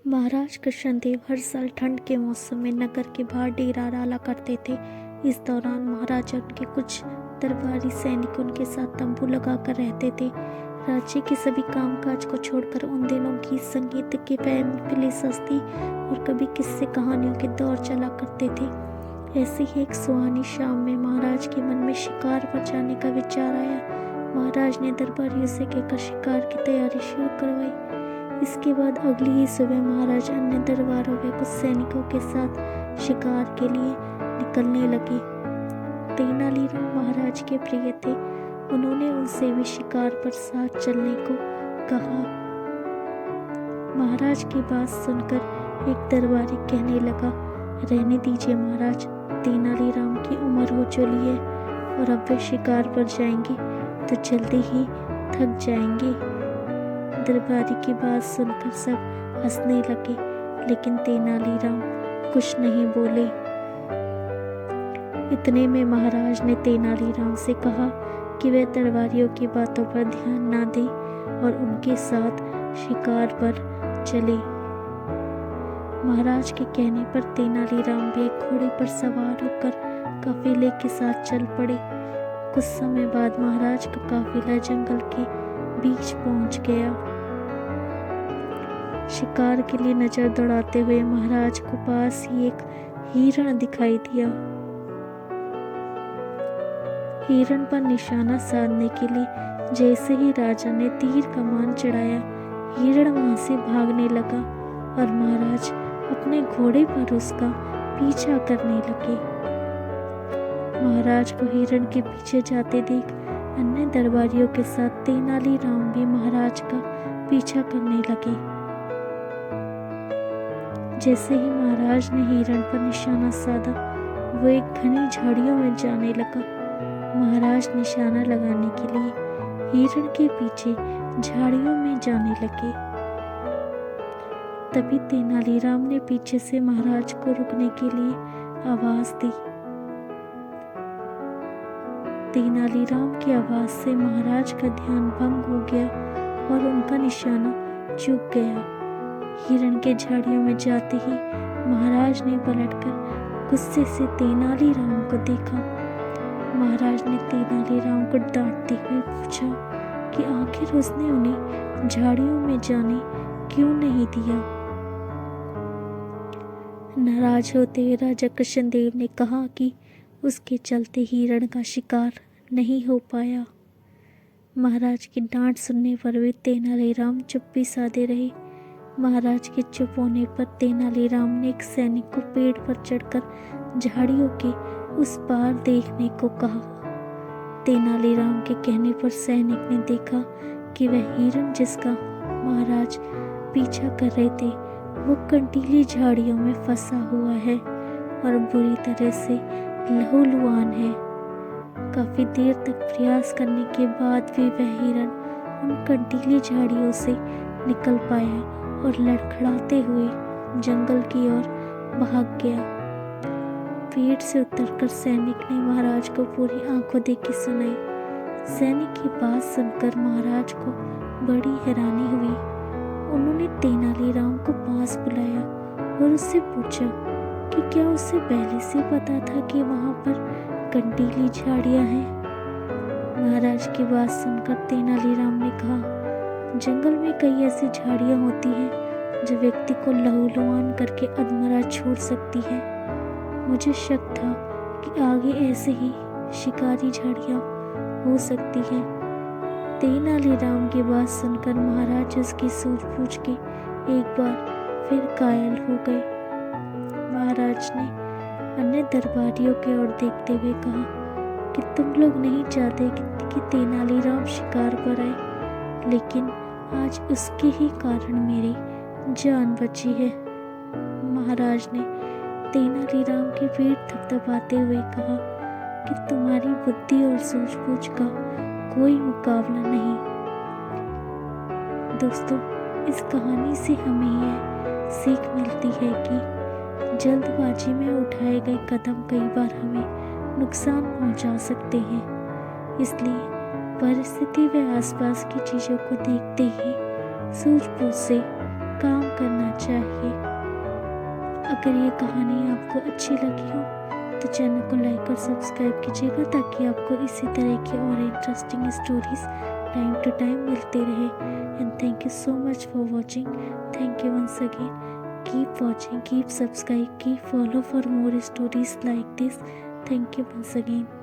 महाराज कृष्णदेव हर साल ठंड के मौसम में नगर के बाहर डेरा डाला करते थे। इस दौरान महाराज और उनके कुछ दरबारी सैनिक उनके साथ तंबू लगाकर रहते थे। राज्य के सभी कामकाज को छोड़कर उन दिनों गीत संगीत के महफिलें सजती और कभी किस्से कहानियों के दौर चला करते थे। ऐसी ही एक सुहानी शाम में महाराज के मन में शिकार पर जाने का विचार आया। महाराज ने दरबारियों से कहकर शिकार की तैयारी शुरू करवाई। इसके बाद अगली ही सुबह महाराज अन्य दरबारों व कुछ सैनिकों के साथ शिकार के लिए निकलने लगे। तेनालीराम महाराज के प्रिय थे। उन्होंने उनसे भी शिकार पर साथ चलने को कहा। महाराज की बात सुनकर एक दरबारी कहने लगा, रहने दीजिए महाराज, तेनालीराम की उम्र हो चली है और अब वे शिकार पर जाएंगे तो जल्दी ही थक जाएंगे। दरबारी की बात सुनकर सब हंसने लगे, लेकिन तेनालीराम कुछ नहीं बोले। इतने में महाराज ने तेनालीराम से कहा कि वे दरबारियों की बातों पर ध्यान ना दें और उनके साथ शिकार पर चले। महाराज के कहने पर तेनालीराम भी एक घोड़े पर सवार होकर काफिले के साथ चल पड़े। कुछ समय बाद महाराज का काफिला जंगल के बीच पहुंच गया। शिकार के लिए नजर दौड़ाते हुए महाराज को पास ही एक हिरण दिखाई दिया। हिरण पर निशाना साधने के लिए जैसे ही राजा ने तीर कमान चढ़ाया, हिरण वहां से भागने लगा और महाराज अपने घोड़े पर उसका पीछा करने लगे। महाराज को हिरण के पीछे जाते देख अन्य दरबारियों के साथ तेनालीराम भी महाराज का पीछा करने लगे। जैसे ही महाराज ने हिरण पर निशाना साधा, वो एक घनी झाड़ियों में जाने लगा। महाराज निशाना लगाने के लिए हिरण के पीछे झाड़ियों में जाने लगे। तभी तेनालीराम ने पीछे से महाराज को रुकने के लिए आवाज दी। तेनालीराम की आवाज से महाराज का ध्यान भंग हो गया और उनका निशाना चूक गया। हिरण के झाड़ियों में जाते ही महाराज ने पलटकर गुस्से से तेनालीराम को देखा। महाराज ने तेनालीराम को डांटते हुए पूछा कि आखिर उसने उन्हें झाड़ियों में जाने क्यों नहीं दिया। नाराज होते हुए राजा कृष्णदेव ने कहा कि उसके चलते हिरण का शिकार नहीं हो पाया। महाराज की डांट सुनने पर भी तेनालीराम चुप्पी साधे रहे। महाराज के चुप होने पर तेनालीराम ने एक सैनिक को पेड़ पर चढ़कर झाड़ियों के उस पार देखने को कहा। तेनालीराम के कहने पर सैनिक ने देखा कि वह हिरण जिसका महाराज पीछा कर रहे थे, वो कंटीली झाड़ियों में फंसा हुआ है और बुरी तरह से लहूलुहान है। काफी देर तक प्रयास करने के बाद भी वह हिरण उन कंटीली झाड़ियों से निकल पाया और लड़खड़ाते हुए जंगल की ओर भाग गया। पेड़ से उतरकर सैनिक ने महाराज को पूरी आंखों देखी सुनाई। सैनिक की बात सुनकर महाराज को बड़ी हैरानी हुई। उन्होंने तेनालीराम को पास बुलाया और उससे पूछा कि क्या उसे पहले से पता था कि वहां पर कंटीली झाड़ियां हैं। महाराज की बात सुनकर तेनालीराम ने कहा, जंगल में कई ऐसी झाड़ियां होती हैं जो व्यक्ति को लहूलुहान करके अधमरा छोड़ सकती है। मुझे शक था कि आगे ऐसे ही शिकारी झाड़ियां हो सकती हैं। तेनालीराम की बात सुनकर महाराज उसकी सूझबूझ के एक बार फिर कायल हो गए। महाराज ने अन्य दरबारियों की ओर देखते हुए कहा कि तुम लोग नहीं चाहते कि तेनालीराम शिकार पर आए, लेकिन आज उसके ही कारण मेरी जान बची है। महाराज ने तेनालीराम की पीठ थपथपाते हुए कहा कि तुम्हारी बुद्धि और सूझबूझ का कोई मुकाबला नहीं। दोस्तों, इस कहानी से हमें यह सीख मिलती है कि जल्दबाजी में उठाए गए कदम कई बार हमें नुकसान पहुंचा सकते हैं। इसलिए परिस्थिति व आसपास की चीज़ों को देखते ही सूझबूझ से काम करना चाहिए। अगर ये कहानी आपको अच्छी लगी हो तो चैनल को लाइक और सब्सक्राइब कीजिएगा, ताकि आपको इसी तरह की और interesting stories time to time मिलते रहे। And thank you so much for watching. Thank you once again. Keep watching, keep subscribe, keep follow for more stories like this. Thank you once again.